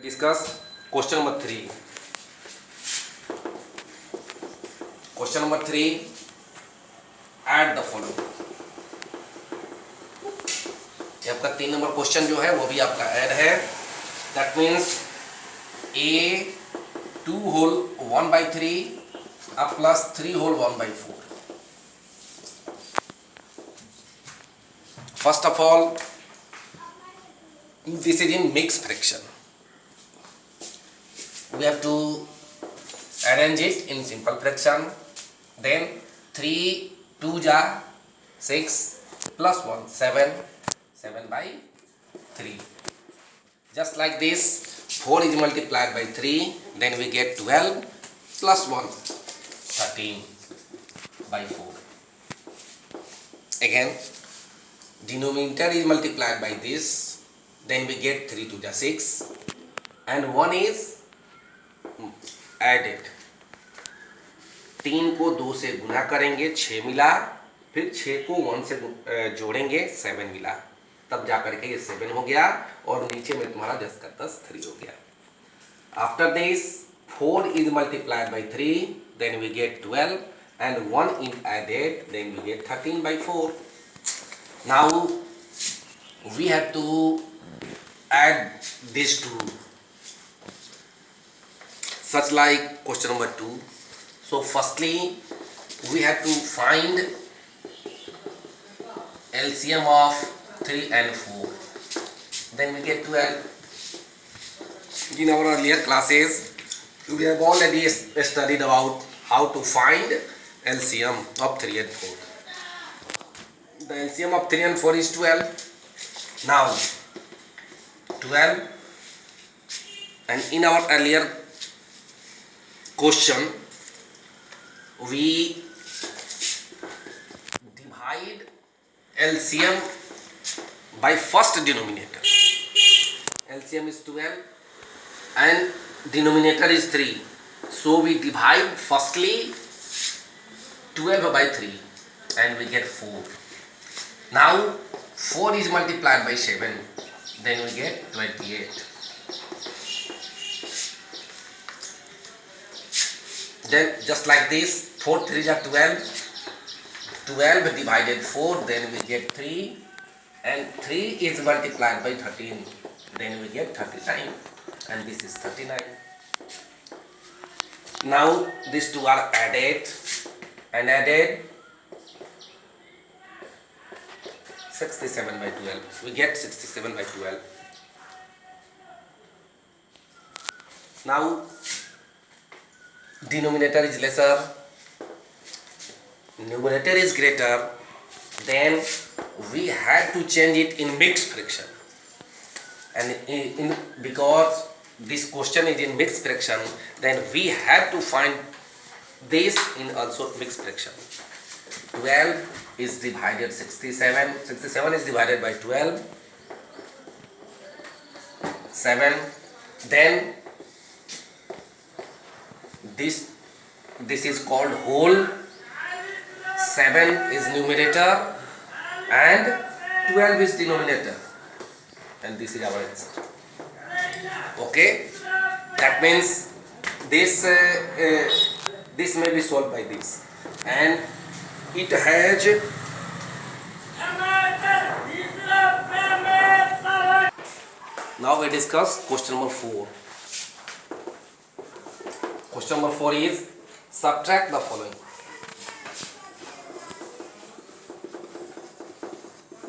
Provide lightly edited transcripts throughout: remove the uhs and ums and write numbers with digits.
discuss question number 3. Question number 3, add the following. ये आपका 3 number question जो है वो भी आपका ऐड है. दैट मीन्स a2 होल 1/3 अब plus 3 whole 1/4. First of all, this is in mixed fraction. We have to arrange it in simple fraction. Then 3 2 ja 6 plus 1 7 7/3. Just like this, 4 is multiplied by 3, then we get 12 plus 1 13/4. Again, denominator is multiplied by this, then we get 3 2 ja 6 and 1 is added. 3 को 2 से गुना करेंगे 6 मिला, फिर 6 को 1 से जोड़ेंगे 7 मिला, तब जाकर के ये 7 हो गया और नीचे में तुम्हारा 10 का 10 3 हो गया. After this 4 is multiplied by 3, then we get 12 and 1 is added, then we get 13/4. Now we have to add these two, such like question number 2. So firstly we have to find LCM of 3 and 4, then we get 12. In our earlier classes we have already studied about how to find LCM of 3 and 4. The LCM of 3 and 4 is 12. Now 12, and in our earlier question we divide LCM by first denominator. LCM is 12 and denominator is 3, so we divide firstly 12 by 3 and we get 4. Now 4 is multiplied by 7, then we get 28. Then just like this, 4 3s are 12, 12 divided 4, then we get 3, and 3 is multiplied by 13, then we get 39, and this is 39. Now these two are added and added, 67/12, we get 67/12. Now denominator is lesser, numerator is greater, then we had to change it in mixed fraction. And because this question is in mixed fraction, then we have to find this in also mixed fraction. 12 is divided 67 is divided by 12, 7, then this is called whole, 7 is numerator and 12 is denominator, and this is our answer. Okay, that means this may be solved by this, and it has now we discuss question number 4. Question number 4 is subtract the following.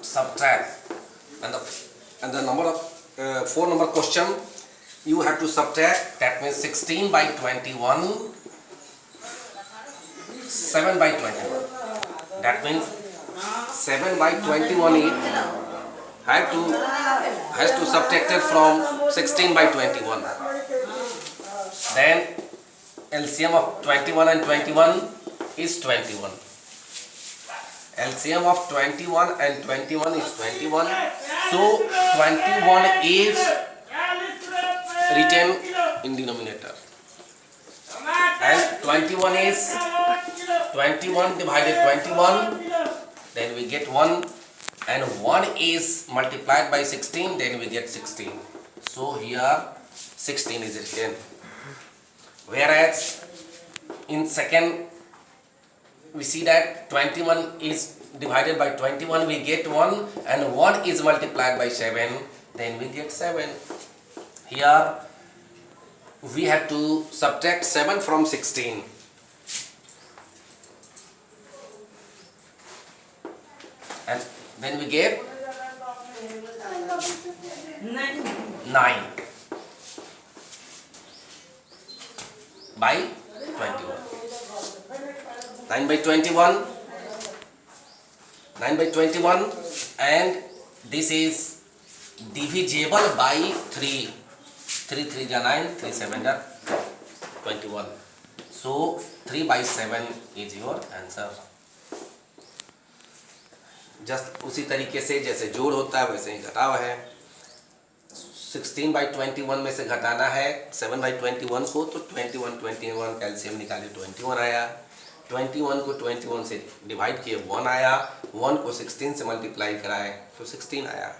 Subtract, and the number of 4 number question you have to subtract. That means 16/21, 7/21. That means 7/21 has to subtract it from 16/21. Then LCM of 21 and 21 is 21. LCM of 21 and 21 is 21. So 21 is written in denominator, and 21 is 21 divided 21, then we get 1, and 1 is multiplied by 16, then we get 16. So here 16 is written. Whereas in second we see that 21 is divided by 21, we get 1, and 1 is multiplied by 7, then we get 7. Here we have to subtract 7 from 16. And then we get 9 by 21. 9 by 21. 9 by 21, and this is divisible by 3. 3 3 ja 9, 3 7 ja 21. So 3 by 7 is your answer. Just उसी तरीके से जैसे जोड़ होता है वैसे ही घटाव है. 16 by 21 में से घटाना है 7 by 21 को, तो 21 कैल्शियम निकाले 21 आया. 21 को 21 से डिवाइड किए 1 आया. 1 को 16 से मल्टीप्लाई कराए तो 16 आया.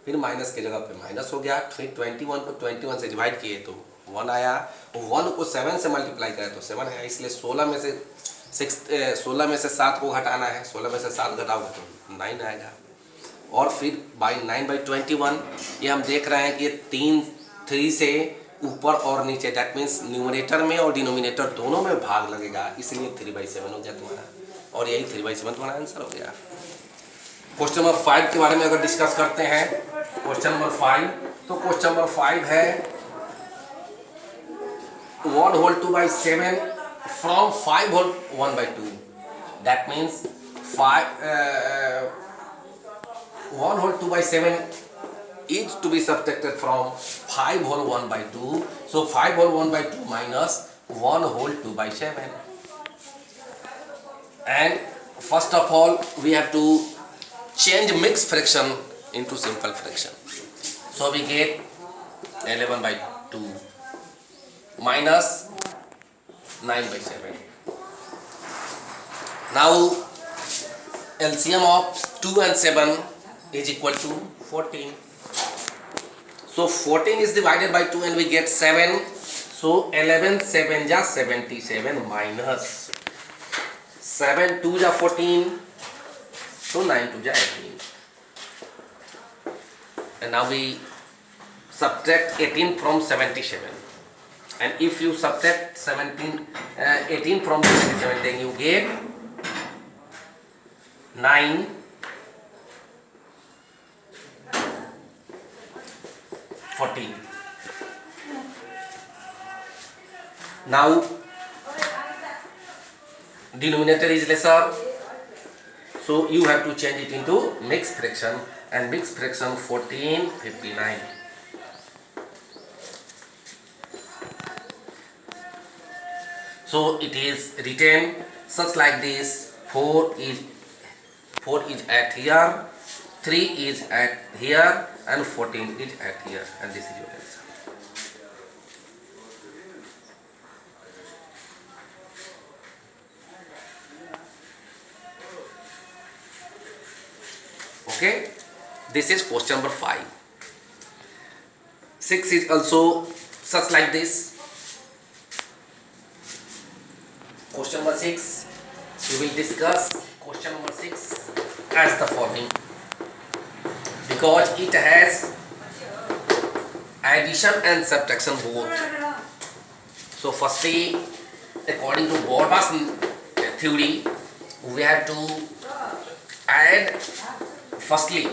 फिर माइनस की जगह पे माइनस हो गया. फिर 21 को 21 से डिवाइड किए तो 1 आया. 1 को 7 से मल्टीप्लाई कराए तो 7 है. इसलिए 16 में से 7 को घटाना है. 16 में से 7 घटाओगे तो 9 आएगा. और फिर बाई 9 by 21 ये हम देख रहे हैं कि 3 से ऊपर और नीचे, दैट मीन्स न्यूमरेटर में और डिनोमिनेटर दोनों में भाग लगेगा, इसलिए 3 by 7 हो गया तुम्हारा. और यही 3 by 7 तुम्हारा आंसर हो गया. क्वेश्चन नंबर 5 के बारे में अगर डिस्कस करते हैं, क्वेश्चन नंबर 5, तो क्वेश्चन नंबर 5 है 1 whole 2 by 7 from 5 whole 1 by 2. That means 1 whole 2 by 7 is to be subtracted from 5 whole 1 by 2. So 5 whole 1 by 2 minus 1 whole 2 by 7. And first of all we have to change mixed fraction into simple fraction. So we get 11 by 2 minus 9 by 7. Now LCM of 2 and 7 is equal to 14. So 14 is divided by 2 and we get 7. So 11 7 ja 77 minus 7 2 ja 14. So 9 2 ja 18. And now we subtract 18 from 77. And if you subtract 18 from 77, then you get 9 14. Now denominator is lesser, so you have to change it into mixed fraction, and mixed fraction 14 59. So it is written such like this: 4 is at here, 3 is at here, and 14 is at here, and this is your answer. Okay, this is question number 5. 6 is also such like this. Question number 6, we will discuss question number 6 as the following, because it has addition and subtraction both. So firstly, according to Borba's theory, we have to add firstly,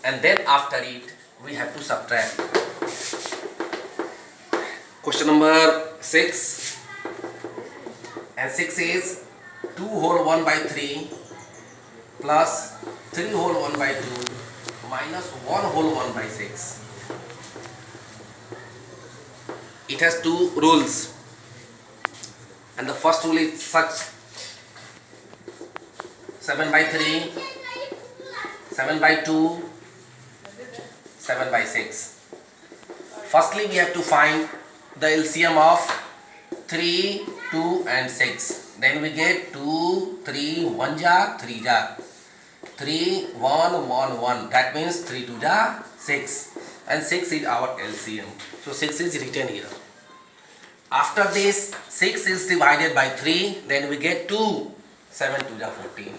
and then after it we have to subtract. Question number 6, and 6 is 2 whole 1 by 3 plus 3 whole 1 by 2 minus 1 whole 1 by 6. It has two rules, and the first rule is such: 7 by 3, 7 by 2, 7 by 6. Firstly we have to find the LCM of 3, 2 and 6. Then we get 2, 3, 1 ja, 3 ja. 3, 1, 1, 1. That means 3 2 ja 6. And 6 is our LCM. So 6 is written here. After this, 6 is divided by 3, then we get 2. 7 2 ja 14.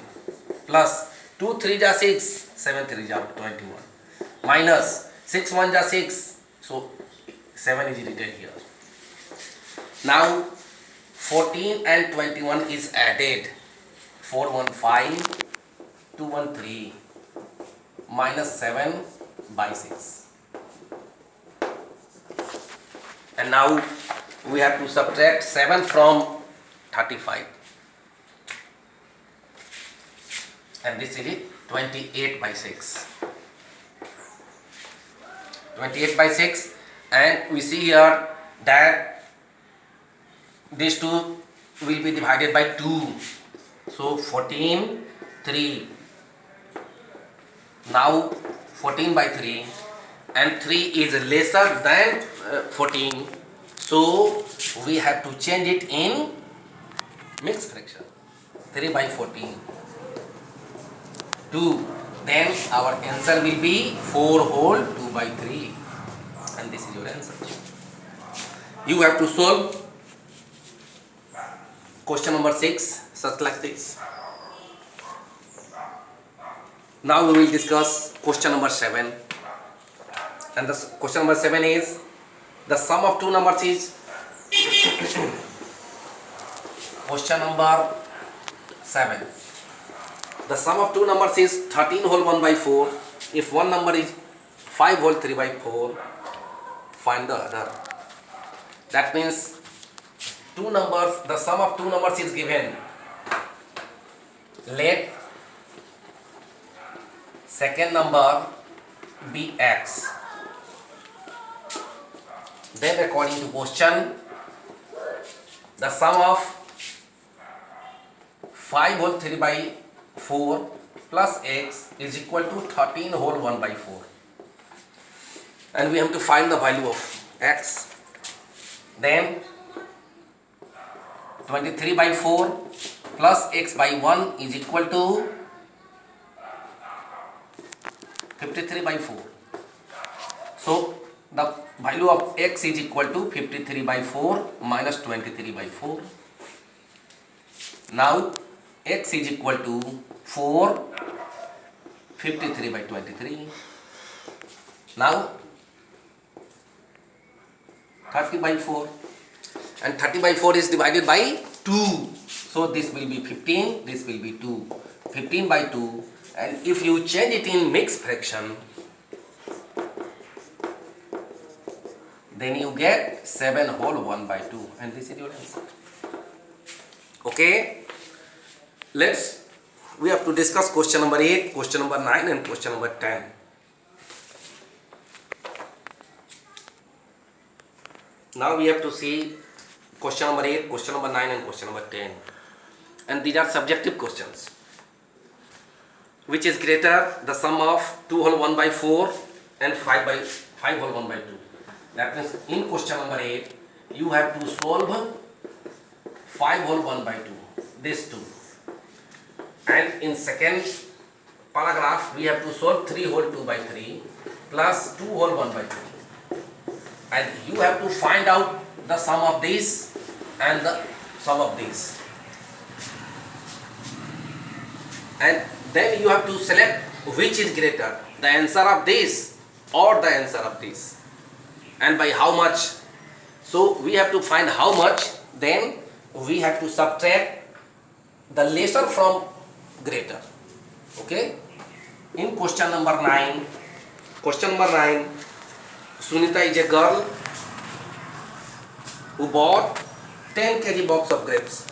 Plus 2 3 ja 6, 7 3 ja 21. Minus 6 1 ja 6, so 7 is written here. Now 14 and 21 is added. 4 1 5, 2 1 3, minus 7 by 6. And now we have to subtract 7 from 35. And this is 28 by 6. 28 by 6, and we see here that these two will be divided by 2. So 14, 3. Now 14 by 3, and 3 is lesser than 14. So we have to change it in mixed fraction. 3 by 14. 2. Then our answer will be 4 whole 2 by 3. And this is your answer. You have to solve question number 6 such like this. Now we will discuss question number 7. And the question number 7 is the sum of two numbers is question number 7. The sum of two numbers is 13 whole 1 by 4. If one number is 5 whole 3 by 4, find the other. That means two numbers, the sum of two numbers is given. Let second number be x. Then according to question, the sum of 5 whole 3 by 4 plus x is equal to 13 whole 1 by 4. And we have to find the value of x. Then 23 by 4 plus x by 1 is equal to 53 by 4. So the value of x is equal to 53 by 4 minus 23 by 4. Now x is equal to 4 53 by 23. Now 30 by 4, and 30 by 4 is divided by 2. So this will be 15, this will be 2. 15 by 2, and if you change it in mixed fraction, then you get 7 whole 1 by 2, and this is your answer. Okay, we have to discuss question number 8, question number 9 and question number 10. Now we have to see question number 8, question number 9 and question number 10. And these are subjective questions. Which is greater, the sum of 2 whole 1 by 4 and 5 whole 1 by 2. That means in question number 8, you have to solve 5 whole 1 by 2, these two. And in second paragraph, we have to solve 3 whole 2 by 3 plus 2 whole 1 by 3. And you have to find out the sum of these and the sum of these. And then you have to select which is greater, the answer of this or the answer of this, and by how much. So we have to find how much, then we have to subtract the lesser from greater. Okay, in question number 9, Sunita is a girl who bought 10 kg box of grapes.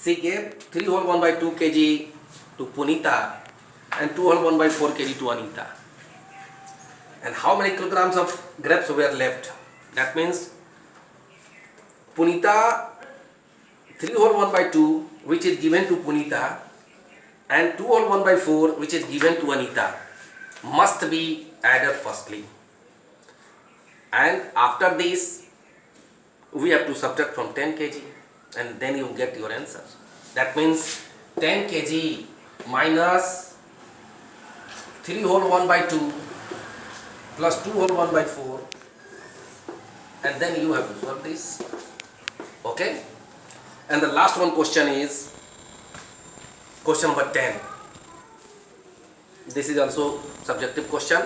She gave 3 whole 1 by 2 kg to Punita and 2 whole 1 by 4 kg to Anita. And how many kilograms of grapes were left? That means Punita 3 whole 1 by 2, which is given to Punita, and 2 whole 1 by 4, which is given to Anita, must be added firstly. And after this, we have to subtract from 10 kg, and then you get your answer. That means 10 kg minus 3 whole 1 by 2 plus 2 whole 1 by 4 and then you have to solve this. Okay, and the last one question is question number 10. This is also subjective question.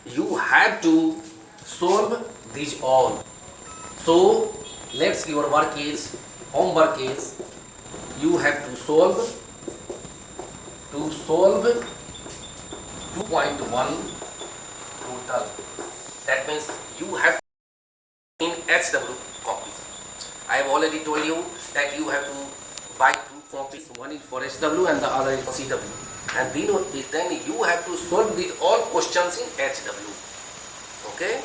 You have to solve these all. So let's your work is, homework is, you have to solve 2.1 total. That means you have in HW copies. I have already told you that you have to buy 2 copies. One is for HW and the other is for CW. And then you have to solve these all questions in HW. Okay.